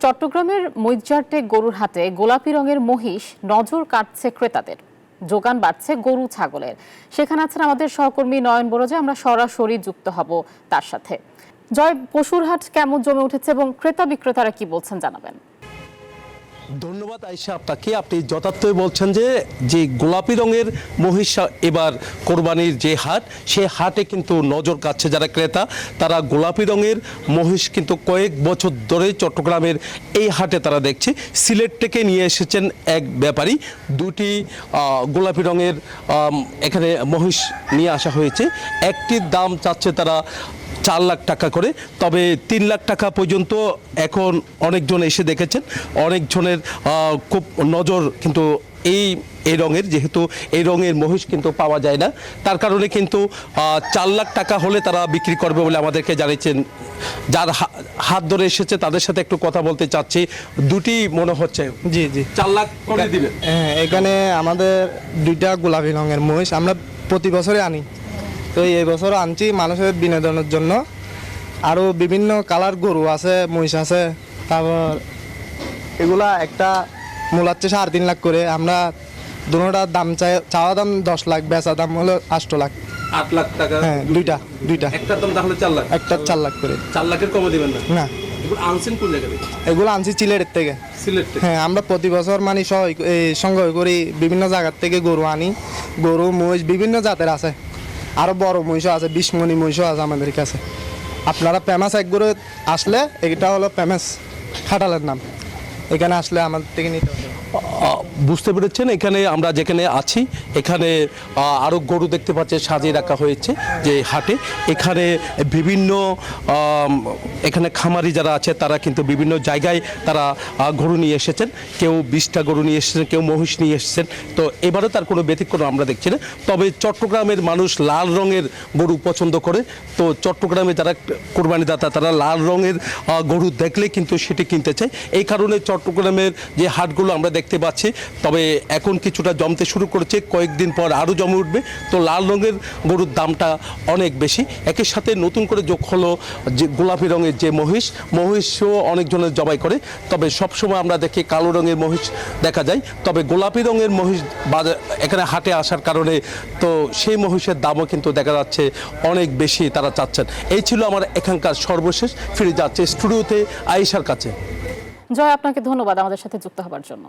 চট্টগ্রামের মইজ্জারটে গরুর হাটে গোলাপি রঙের মহিষ নজর কাটছে ক্রেতাদের। যোগান বাড়ছে গরু ছাগলের। সেখানে আছেন আমাদের সহকর্মী নয়ন বড়জা, আমরা সরাসরি যুক্ত হব তার সাথে। জয়, পশুর হাট কেমন জমে উঠেছে এবং ক্রেতা বিক্রেতারা কি বলছেন জানাবেন। ধন্যবাদ আয়েশা আপনাকে। আপনি যথার্থই বলছেন যে গোলাপি রঙের মহিষ এবার কোরবানির যে হাট, সে হাটে কিন্তু নজর কাটছে যারা ক্রেতা। তারা গোলাপি রঙের মহিষ কিন্তু কয়েক বছর ধরে চট্টগ্রামের এই হাটে তারা দেখছে। সিলেট থেকে নিয়ে এসেছেন এক ব্যাপারী, দুটি গোলাপি রঙের এখানে মহিষ নিয়ে আসা হয়েছে। একটির দাম চাচ্ছে তারা 4 লাখ টাকা করে, তবে 3 লাখ টাকা পর্যন্ত এখন অনেকজন এসে দেখেছেন। অনেকজনের খুব নজর কিন্তু এই রঙের, যেহেতু এই রঙের মহিষ কিন্তু পাওয়া যায় না, তার কারণে কিন্তু 4 লাখ টাকা হলে তারা বিক্রি করবে বলে আমাদেরকে জানিয়েছেন। যার হাত ধরে এসেছে তাদের সাথে একটু কথা বলতে চাচ্ছি। দুটি মনে হচ্ছে জি জি 4 লাখ করে দিবেন। হ্যাঁ, এখানে আমাদের দুইটা গোলাপি রঙের মহিষ আমরা প্রতি বছরে আনি। তো এই বছর আনছি মানুষের বিনোদনের জন্য। আরও বিভিন্ন কালার গরু আছে, মহিষ আছে। তারপর এগুলা একটা মূলাচ্ছে 3.5 লাখ করে। আমরা দুটোটার দাম চাওয়া দাম 10 লাখ, বেচা দাম হলো 8 লাখ। 8 লাখ টাকা? হ্যাঁ, দুইটা একটার দাম তাহলে 4 লাখ? একটা 4 লাখ করে। 4 লাখের কমে দিবেন না? না, এগুলো আনছেন কোন জায়গা থেকে? এগুলো আনছি সিলেটের থেকে। সিলেট থেকে? হ্যাঁ, আমরা প্রতি বছর মানে সংগ্রহ করি, বিভিন্ন জায়গার থেকে গরু আনি। গরু মহিষ বিভিন্ন জাতের আছে, আরও বড় মহিষও আছে, 20 মণি মহিষও আছে আমাদের কাছে। আপনারা ফেমাস এক গরু আসলে, এটা হলো ফেমাস খাটালের নাম, এখানে আসলে আমাদের থেকে নিতে হবে। বুঝতে পেরেছেন, এখানে আমরা যেখানে আছি এখানে আরও গরু দেখতে পাচ্ছি সাজিয়ে রাখা হয়েছে যে হাটে। এখানে বিভিন্ন এখানে খামারি যারা আছে তারা কিন্তু বিভিন্ন জায়গায় তারা গরু নিয়ে এসেছেন। কেউ 20টা গরু নিয়ে এসেছেন, কেউ মহিষ নিয়ে এসেছেন। তো এবারও তার কোনো ব্যতিক্রম আমরা দেখছি না। তবে চট্টগ্রামের মানুষ লাল রঙের গরু পছন্দ করে। তো চট্টগ্রামে যারা কোরবানিদাতা তারা লাল রঙের গরু দেখলে কিন্তু সেটি কিনতে চায়। এই কারণে চট্টগ্রামের যে হাটগুলো আমরা দেখতে পাচ্ছি, তবে এখন কিছুটা জমতে শুরু করেছে, কয়েকদিন পর আরও জমে উঠবে। তো লাল রঙের গরুর দামটা অনেক বেশি। একের সাথে নতুন করে যোগ হলো যে গোলাপি রঙের যে মহিষও অনেকজনের জবাই করে। তবে সবসময় আমরা দেখি কালো রঙের মহিষ দেখা যায়, তবে গোলাপি রঙের মহিষ এখানে হাটে আসার কারণে তো সেই মহিষের দামও কিন্তু দেখা যাচ্ছে অনেক বেশি তারা চাচ্ছেন। এই ছিল আমার এখানকার সর্বশেষ। ফিরে যাচ্ছে স্টুডিওতে আয়েশার কাছে। জয়, আপনাকে ধন্যবাদ আমাদের সাথে যুক্ত হবার জন্য।